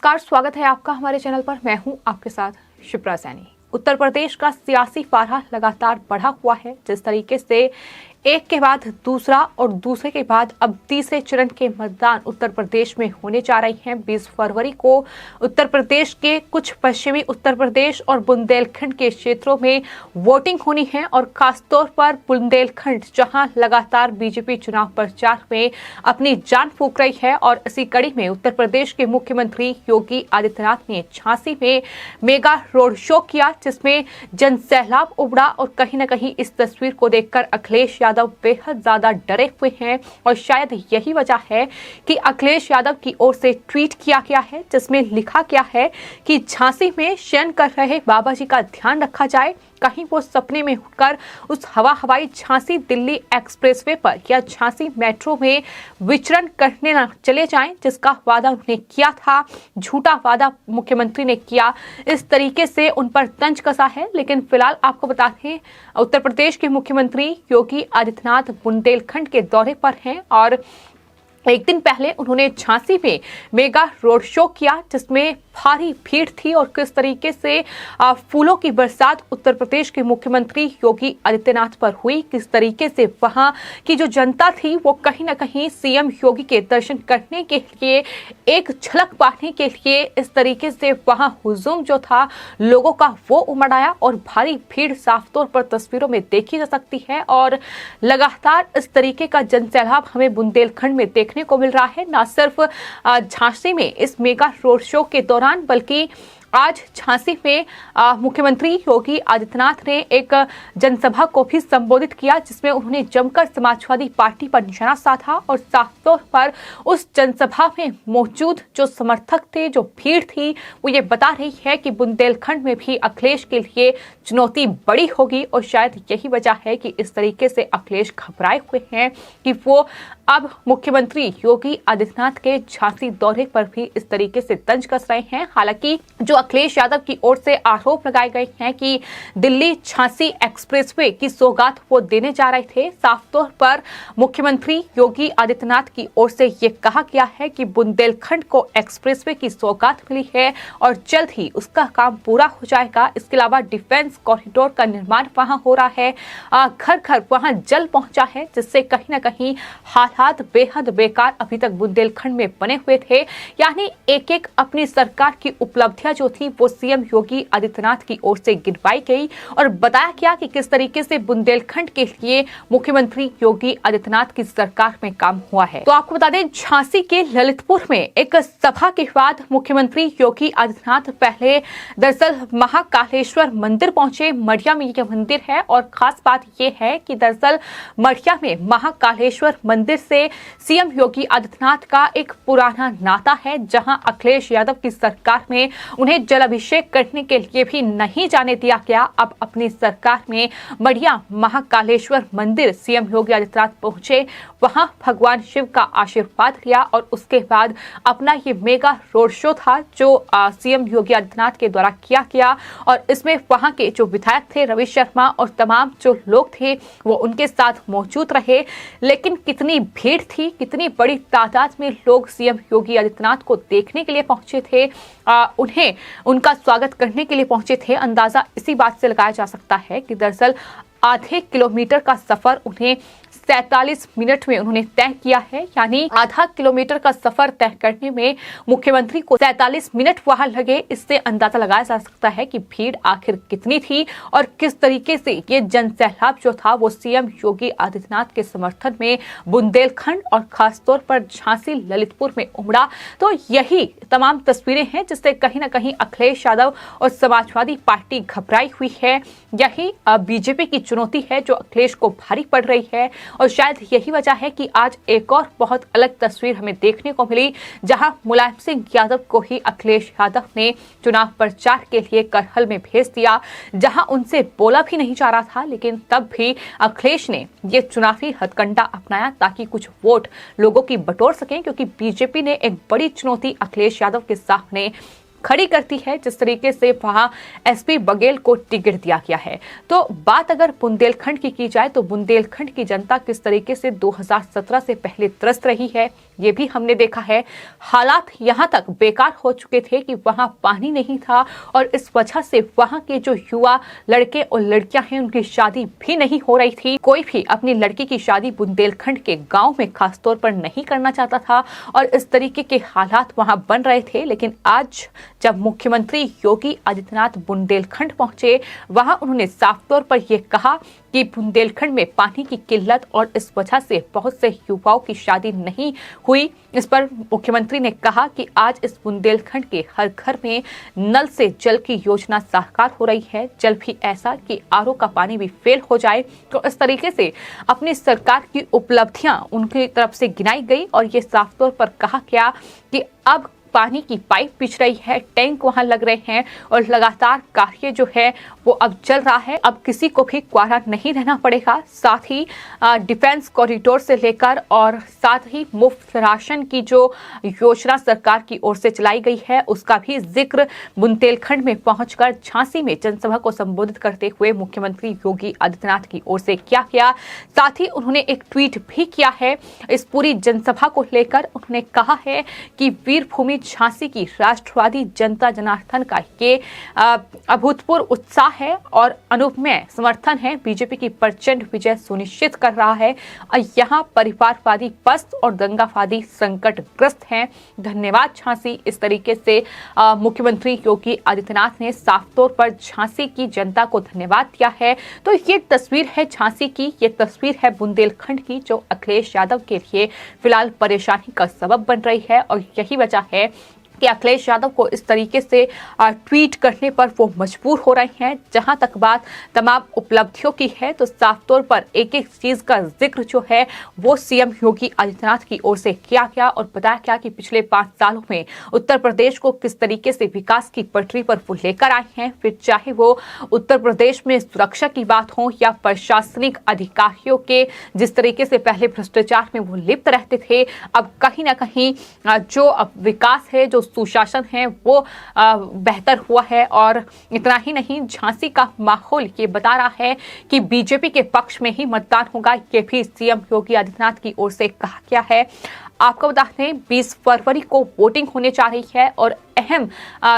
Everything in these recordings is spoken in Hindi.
नमस्कार, स्वागत है आपका हमारे चैनल पर। मैं हूं आपके साथ शिप्रा सैनी। उत्तर प्रदेश का सियासी पारा लगातार बढ़ा हुआ है। जिस तरीके से एक के बाद दूसरा और दूसरे के बाद अब तीसरे चरण के मतदान उत्तर प्रदेश में होने जा रही हैं। 20 फरवरी को उत्तर प्रदेश के कुछ पश्चिमी उत्तर प्रदेश और बुंदेलखंड के क्षेत्रों में वोटिंग होनी है और खासतौर पर बुंदेलखंड, जहां लगातार बीजेपी चुनाव प्रचार में अपनी जान फूंक रही है। और इसी कड़ी में उत्तर प्रदेश के मुख्यमंत्री योगी आदित्यनाथ ने झांसी में मेगा रोड शो किया, जिसमें जनसैलाब उमड़ा। और कहीं न कहीं इस तस्वीर को देखकर अखिलेश यादव बेहद ज्यादा डरे हुए हैं और शायद यही वजह है कि अखिलेश यादव की ओर से ट्वीट किया गया है, जिसमें लिखा गया है कि झांसी में शयन कर रहे बाबा जी का ध्यान रखा जाए, कहीं वो सपने में उठकर उस हवाई झांसी दिल्ली एक्सप्रेसवे पर या झांसी मेट्रो में विचरण करने न चले जाएं, जिसका वादा उन्होंने किया था। झूठा वादा मुख्यमंत्री ने किया, इस तरीके से उन पर तंज कसा है। लेकिन फिलहाल आपको बता दें, उत्तर प्रदेश के मुख्यमंत्री योगी आदित्यनाथ बुंदेलखंड के दौरे पर हैं और एक दिन पहले उन्होंने झांसी में मेगा रोड शो किया, जिसमें भारी भीड़ थी। और किस तरीके से फूलों की बरसात उत्तर प्रदेश के मुख्यमंत्री योगी आदित्यनाथ पर हुई, किस तरीके से वहां की जो जनता थी वो कहीं ना कहीं सीएम योगी के दर्शन करने के लिए, एक झलक पाने के लिए इस तरीके से वहां हुजूम जो था लोगों का वो उमड़ आया। और भारी भीड़ साफ तौर पर तस्वीरों में देखी जा सकती है और लगातार इस तरीके का जनसैलाब हमें बुंदेलखंड में देखने को मिल रहा है। न सिर्फ झांसी में इस मेगा रोड शो के दौरान, बल्कि आज झांसी में मुख्यमंत्री योगी आदित्यनाथ ने एक जनसभा को भी संबोधित किया, जिसमें उन्होंने जमकर समाजवादी पार्टी पर निशाना साधा। और साफ तौर पर उस जनसभा में मौजूद जो समर्थक थे, जो भीड़ थी, वो ये बता रही है कि बुंदेलखंड में भी अखिलेश के लिए चुनौती बड़ी होगी। और शायद यही वजह है कि इस तरीके से अखिलेश घबराए हुए हैं कि वो अब मुख्यमंत्री योगी आदित्यनाथ के झांसी दौरे पर भी इस तरीके से तंज कस रहे हैं। हालांकि जो अखिलेश यादव की ओर से आरोप लगाए गए हैं कि दिल्ली झांसी एक्सप्रेसवे की सौगात वो देने जा रहे थे, साफ तौर पर मुख्यमंत्री योगी आदित्यनाथ की ओर से ये कहा गया है कि बुंदेलखंड को एक्सप्रेसवे की सौगात मिली है और जल्द ही उसका काम पूरा हो जाएगा। इसके अलावा डिफेंस कॉरिडोर का निर्माण वहां हो रहा है, घर घर वहां जल पहुंचा है, जिससे कहीं ना कहीं हालात बेहद बेकार अभी तक बुंदेलखंड में बने हुए थे। यानी एक एक अपनी सरकार की उपलब्धियां जो थी वो सीएम योगी आदित्यनाथ की ओर से गिनवाई गई और बताया गया कि किस तरीके से बुंदेलखंड के लिए मुख्यमंत्री योगी आदित्यनाथ की सरकार में काम हुआ है। तो आपको बता दें, झांसी के ललितपुर में एक सभा के बाद मुख्यमंत्री योगी आदित्यनाथ पहले दरअसल महाकालेश्वर मंदिर पहुंचे। मढ़िया में यह मंदिर है और खास बात यह है कि दरअसल मढ़िया में महाकालेश्वर मंदिर से सीएम योगी आदित्यनाथ का एक पुराना नाता है, जहां अखिलेश यादव की सरकार में उन्हें जल अभिषेक करने के लिए भी नहीं जाने दिया गया। अब अपनी सरकार में मढ़िया महाकालेश्वर मंदिर सीएम योगी आदित्यनाथ पहुंचे, वहां भगवान शिव का आशीर्वाद लिया और उसके बाद अपना ये मेगा रोड शो था जो सीएम योगी आदित्यनाथ के द्वारा किया गया। और इसमें वहां के जो विधायक थे रवि शर्मा और तमाम जो लोग थे वो उनके साथ मौजूद रहे। लेकिन कितनी भीड़ थी, कितनी बड़ी तादाद में लोग सीएम योगी आदित्यनाथ को देखने के लिए पहुंचे थे, उन्हें उनका स्वागत करने के लिए पहुंचे थे, अंदाजा इसी बात से लगाया जा सकता है कि दरअसल आधे किलोमीटर का सफर उन्हें 47 मिनट में उन्होंने तय किया है। यानी आधा किलोमीटर का सफर तय करने में मुख्यमंत्री को 47 मिनट वहां लगे। इससे अंदाजा लगाया जा सकता है कि भीड़ आखिर कितनी थी और किस तरीके से ये जनसैलाब जो था वो सीएम योगी आदित्यनाथ के समर्थन में बुंदेलखंड और खासतौर पर झांसी ललितपुर में उमड़ा। तो यही तमाम तस्वीरें हैं जिससे कहीं ना कहीं अखिलेश यादव और समाजवादी पार्टी घबराई हुई है। यही बीजेपी की चुनौती है जो अखिलेश को भारी पड़ रही है। और शायद यही वजह है कि आज एक और बहुत अलग तस्वीर हमें देखने को मिली, जहां मुलायम सिंह यादव को ही अखिलेश यादव ने चुनाव प्रचार के लिए करहल में भेज दिया, जहां उनसे बोला भी नहीं जा रहा था। लेकिन तब भी अखिलेश ने ये चुनावी हथकंडा अपनाया ताकि कुछ वोट लोगों की बटोर सकें, क्योंकि बीजेपी ने एक बड़ी चुनौती अखिलेश यादव के सामने खड़ी करती है। जिस तरीके से वहां एसपी बघेल को टिकट दिया गया है। तो बात अगर बुंदेलखंड की जाए तो बुंदेलखंड की जनता किस तरीके से 2017 से पहले त्रस्त रही है ये भी हमने देखा है। हालात यहाँ तक बेकार हो चुके थे कि वहां पानी नहीं था और इस वजह से वहां के जो युवा लड़के और लड़कियां हैं उनकी शादी भी नहीं हो रही थी। कोई भी अपनी लड़की की शादी बुंदेलखंड के गांव में खासतौर पर नहीं करना चाहता था और इस तरीके के हालात वहां बन रहे थे। लेकिन आज जब मुख्यमंत्री योगी आदित्यनाथ बुंदेलखंड पहुंचे, वहां उन्होंने साफ तौर पर यह कहा कि बुंदेलखंड में पानी की किल्लत और इस वजह से बहुत से युवाओं की शादी नहीं हुई। इस पर मुख्यमंत्री ने कहा कि आज इस बुंदेलखंड के हर घर में नल से जल की योजना साकार हो रही है। जल भी ऐसा कि आरओ का पानी भी फेल हो जाए। तो इस तरीके से अपनी सरकार की उपलब्धियां उनकी तरफ से गिनाई गई और ये साफ तौर पर कहा गया कि अब पानी की पाइप बिछ रही है, टैंक वहां लग रहे हैं और लगातार कार्य जो है वो अब चल रहा है। अब किसी को भी क्वारा नहीं रहना पड़ेगा। साथ ही डिफेंस कॉरिडोर से लेकर और साथ ही मुफ्त राशन की जो योजना सरकार की ओर से चलाई गई है उसका भी जिक्र बुंदेलखंड में पहुंचकर झांसी में जनसभा को संबोधित करते हुए मुख्यमंत्री योगी आदित्यनाथ की ओर से किया गया। साथ ही उन्होंने एक ट्वीट भी किया है इस पूरी जनसभा को लेकर। उन्होंने कहा है कि वीरभूमि झांसी की राष्ट्रवादी जनता जनार्दन का ये अभूतपूर्व उत्साह है और अनुपमेय समर्थन है। बीजेपी की प्रचंड विजय सुनिश्चित कर रहा है और यहाँ परिवारवादी पस्त और दंगावादी संकटग्रस्त हैं। धन्यवाद झांसी। इस तरीके से मुख्यमंत्री योगी आदित्यनाथ ने साफ तौर पर झांसी की जनता को धन्यवाद दिया है। तो ये तस्वीर है झांसी की, ये तस्वीर है बुंदेलखंड की जो अखिलेश यादव के लिए फिलहाल परेशानी का सबब बन रही है और यही वजह है कि अखिलेश यादव को इस तरीके से ट्वीट करने पर वो मजबूर हो रहे हैं। जहां तक बात तमाम उपलब्धियों की है तो साफ तौर पर एक एक चीज का जिक्र जो है वो सीएम योगी आदित्यनाथ की ओर से किया गया और बताया गया कि पिछले 5 सालों में उत्तर प्रदेश को किस तरीके से विकास की पटरी पर वो लेकर आए हैं। फिर चाहे वो उत्तर प्रदेश में सुरक्षा की बात हो या प्रशासनिक अधिकारियों के जिस तरीके से पहले भ्रष्टाचार में वो लिप्त रहते थे, अब कहीं ना कहीं जो विकास है, जो सुशासन है वो बेहतर हुआ है। और इतना ही नहीं, झांसी का माहौल ये बता रहा है कि बीजेपी के पक्ष में ही मतदान होगा। ये भी सीएम योगी आदित्यनाथ की ओर से कहा गया है। आपको बता दें 20 फरवरी को वोटिंग होने जा रही है और अहम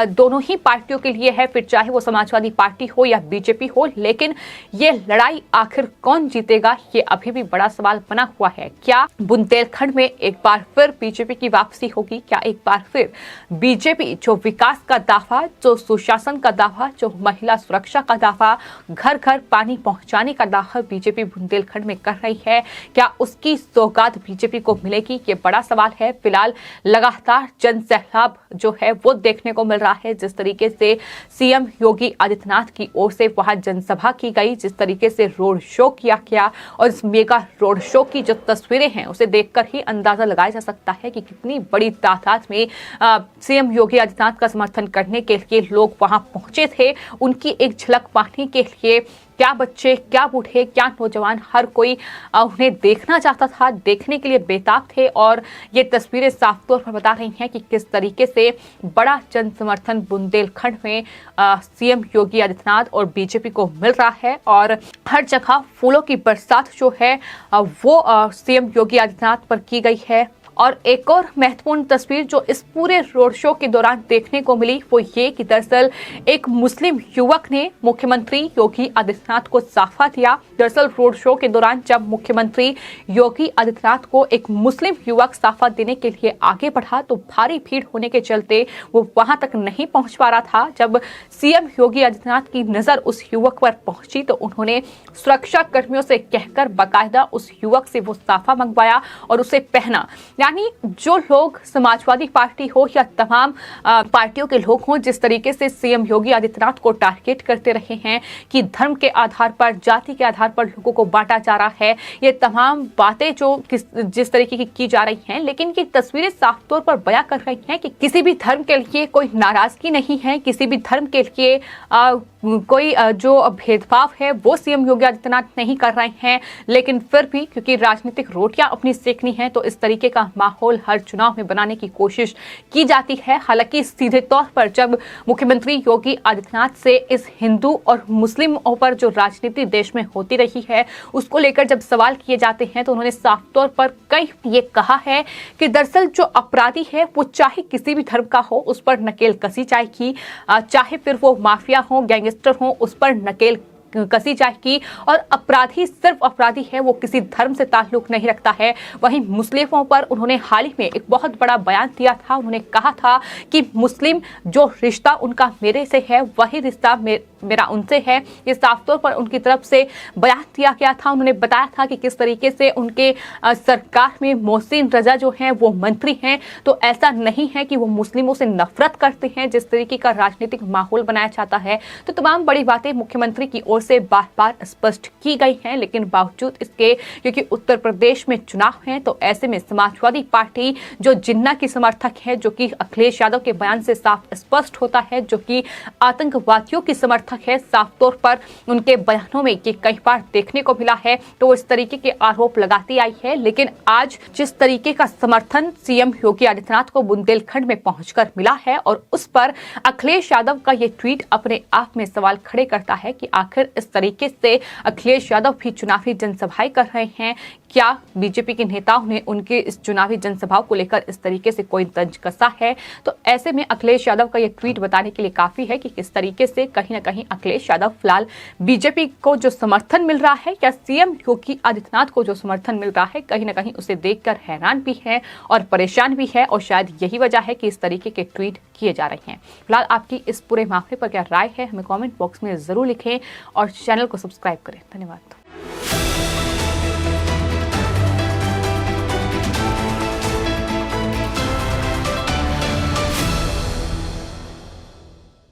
दोनों ही पार्टियों के लिए है, फिर चाहे वो समाजवादी पार्टी हो या बीजेपी हो। लेकिन ये लड़ाई आखिर कौन जीतेगा ये अभी भी बड़ा सवाल बना हुआ है। क्या बुंदेलखंड में एक बार फिर बीजेपी की वापसी होगी? क्या एक बार फिर बीजेपी जो विकास का दावा, जो सुशासन का दावा, जो महिला सुरक्षा का दावा, घर घर पानी पहुंचाने का दावा बीजेपी बुंदेलखंड में कर रही है, क्या उसकी सौगात बीजेपी को मिलेगी? ये बड़ा सवाल है। फिलहाल लगातार जन सैलाब जो है वो देखने को मिल रहा है। जिस तरीके से सीएम योगी आदित्यनाथ की ओर से वहां जनसभा की गई, जिस तरीके से रोड शो किया गया और इस मेगा रोड शो की जो तस्वीरें हैं उसे देखकर ही अंदाजा लगाया जा सकता है कि कितनी बड़ी तादाद में सीएम योगी आदित्यनाथ का समर्थन करने के लिए लोग वहां पहुंचे थे। उनकी एक झलक पाने के लिए क्या बच्चे, क्या बूढ़े, क्या नौजवान, हर कोई उन्हें देखना चाहता था, देखने के लिए बेताब थे। और ये तस्वीरें साफ तौर पर बता रही हैं कि किस तरीके से बड़ा जन समर्थन बुंदेलखंड में सीएम योगी आदित्यनाथ और बीजेपी को मिल रहा है और हर जगह फूलों की बरसात जो है वो सीएम योगी आदित्यनाथ पर की गई है। और एक और महत्वपूर्ण तस्वीर जो इस पूरे रोड शो के दौरान देखने को मिली वो ये कि दरअसल एक मुस्लिम युवक ने मुख्यमंत्री योगी आदित्यनाथ को साफा दिया। दरअसल रोड शो के दौरान जब मुख्यमंत्री योगी आदित्यनाथ को एक मुस्लिम युवक साफा देने के लिए आगे बढ़ा तो भारी भीड़ होने के चलते वो वहां तक नहीं पहुंच पा रहा था। जब सीएम योगी आदित्यनाथ की नजर उस युवक पर पहुंची तो उन्होंने सुरक्षा कर्मियों से कहकर बाकायदा उस युवक से वो साफा मंगवाया और उसे पहना। यानी जो लोग समाजवादी पार्टी हो या तमाम पार्टियों के लोग हों, जिस तरीके से सीएम योगी आदित्यनाथ को टारगेट करते रहे हैं कि धर्म के आधार पर, जाति के आधार पर लोगों को बांटा जा रहा है, ये तमाम बातें जो जिस तरीके की जा रही हैं, लेकिन की तस्वीरें साफ तौर पर बयां कर रही हैं कि किसी भी धर्म के लिए कोई नाराजगी नहीं है, किसी भी धर्म के लिए कोई जो भेदभाव है वो सीएम योगी आदित्यनाथ नहीं कर रहे हैं। लेकिन फिर भी क्योंकि राजनीतिक रोटियां अपनी सेकनी है तो इस तरीके का माहौल हर चुनाव में बनाने की कोशिश की जाती है। हालांकि सीधे तौर पर जब मुख्यमंत्री योगी आदित्यनाथ से इस हिंदू और मुस्लिमों पर जो राजनीति देश में होती रही है उसको लेकर जब सवाल किए जाते हैं तो उन्होंने साफ तौर पर कई ये कहा है कि दरअसल जो अपराधी है वो चाहे किसी भी धर्म का हो उस पर नकेल कसी जाएगी, चाहे फिर वो माफिया हो, गैंगस्टर हो, उस पर नकेल कसी जाएगी। और अपराधी सिर्फ अपराधी है, वो किसी धर्म से ताल्लुक नहीं रखता है। वहीं मुस्लिमों पर उन्होंने हाल ही में एक बहुत बड़ा बयान दिया था। उन्होंने कहा था कि मुस्लिम जो रिश्ता उनका मेरे से है वही रिश्ता मेरा उनसे है। ये साफ तौर पर उनकी तरफ से बयान दिया गया था। उन्होंने बताया था कि किस तरीके से उनके सरकार में मोहसिन रजा जो हैं वो मंत्री हैं, तो ऐसा नहीं है कि वो मुस्लिमों से नफरत करते हैं जिस तरीके का राजनीतिक माहौल बनाया जाता है। तो तमाम बड़ी बातें मुख्यमंत्री की ओर से बार बार स्पष्ट की गई हैं, लेकिन बावजूद इसके क्योंकि उत्तर प्रदेश में चुनाव हैं तो ऐसे में समाजवादी पार्टी जो जिन्ना की समर्थक है, जो कि अखिलेश यादव के बयान से साफ स्पष्ट होता है, जो कि आतंकवादियों की समर्थक है, साफ तौर पर उनके बयानों में ये कई बार देखने को मिला है, तो इस तरीके के आरोप लगाती आई है। लेकिन आज जिस तरीके का समर्थन सीएम योगी आदित्यनाथ को बुंदेलखंड में पहुंचकर मिला है और उस पर अखिलेश यादव का ये ट्वीट अपने आप में सवाल खड़े करता है कि आखिर इस तरीके से अखिलेश यादव भी चुनावी जनसभाएं कर रहे हैं, क्या बीजेपी के नेताओं ने उनके इस चुनावी जनसभाओं को लेकर इस तरीके से कोई तंज कसा है। तो ऐसे में अखिलेश यादव का ये ट्वीट बताने के लिए काफी है कि किस तरीके से कहीं ना कहीं अखिलेश यादव फिलहाल बीजेपी को जो समर्थन मिल रहा है या सीएम योगी आदित्यनाथ को जो समर्थन मिल रहा है कहीं ना कहीं उसे देखकर हैरान भी है और परेशान भी है, और शायद यही वजह है कि इस तरीके के ट्वीट किए जा रहे हैं। फिलहाल आपकी इस पूरे मामले पर क्या राय है हमें कमेंट बॉक्स में जरूर लिखें और चैनल को सब्सक्राइब करें। धन्यवाद।